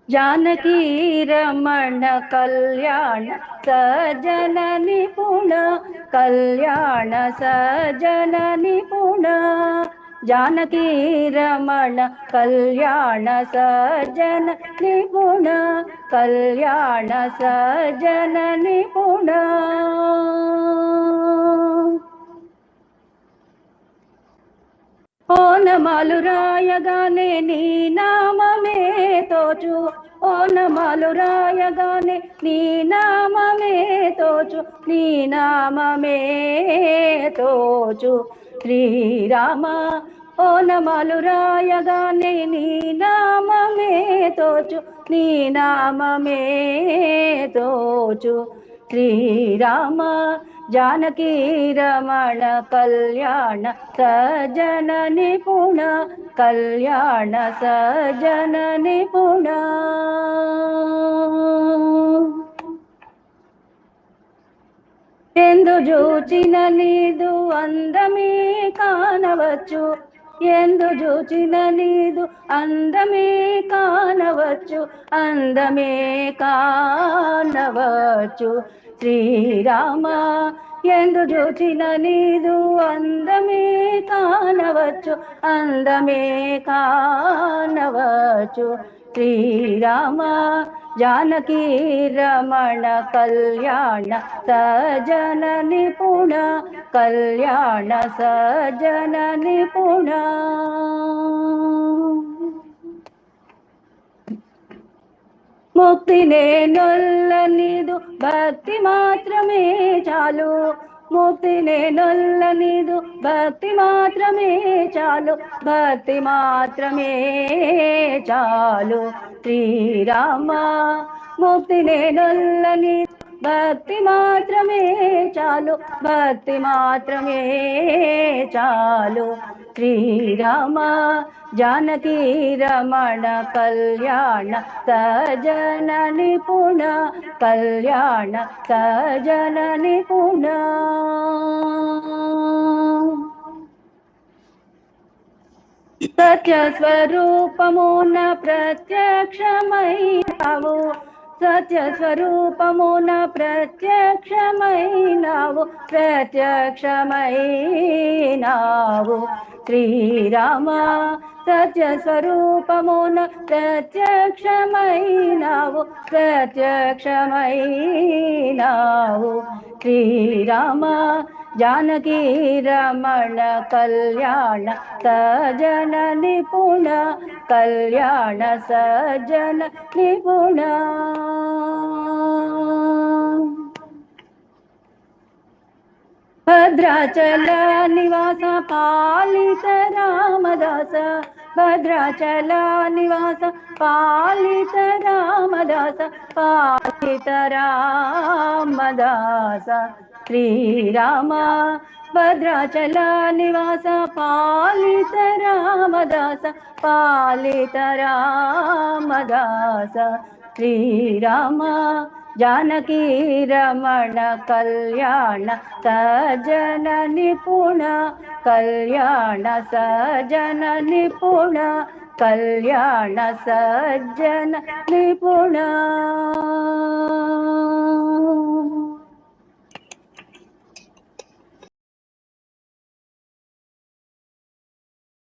जानकी रमण कल्याण सजन निपुण कल्याण सजन निपुण जानकी रमण कल्याण सजन निपुण कल्याण सजन निपुण ఓనమాలు రాయగానే నీ నామమే తోచు ఓనమాలు రాయగానే నీ నామమే తోచు నీ నామమే తోచు శ్రీరామ ఓనమాలు రాయగానే నీ నామమే తోచు నీ నామమే తోచు శ్రీరామ जानकी रमण कल्याण सजन निपुण कल्याण सजन निपुण ఎందు జూచిన నీదు అందమే కానవచ్చు ఎందు జూచిన నీదు అందమే కానవచ్చు అందమే కానవచ్చు శ్రీరామ ఎందు జూచిన నీదు అందమే కానవచ్చు అందమే కానవచ్చు శ్రీరామ जानकी रमण कल्याण सजन निपुण कल्याण सजन निपुण मुक्ति ने नొల్లనిదు భక్తి మాత్రమే చాలు ముక్తి నే నొల్లనిదు భక్తి మాత్రమే చాలు భక్తి మాత్రమే చాలు శ్రీరామ ముక్తి నే నొల్లని భక్తి మాత్రమే చాలు భక్తి మాత్రమే చాలు శ్రీరామ जानकी रमण कल्याण सजन निपुण कल्याण सजन निपुण सत्य स्वरूपमुन प्रत्यक्षमैनावु सत्य स्वरूपमुन प्रत्यक्षमैनावु प्रत्यक्षमैनावु श्रीराम सत्य स्वरूपमुन प्रत्यक्षमैनावु प्रत्यक्षमैनावु श्रीराम जानकी रमण कल्याण सजन निपुण कल्याण सजन निपुण भद्राचल निवास पालित रामदास भद्राचल निवास पालित रामदास पालित रामदास श्रीराम भद्राचल निवास पालित रामदास पालित रामदास श्रीराम जानकी रमण कल्याण सजन निपुण कल्याण सजन निपुण कल्याण सजन निपुण।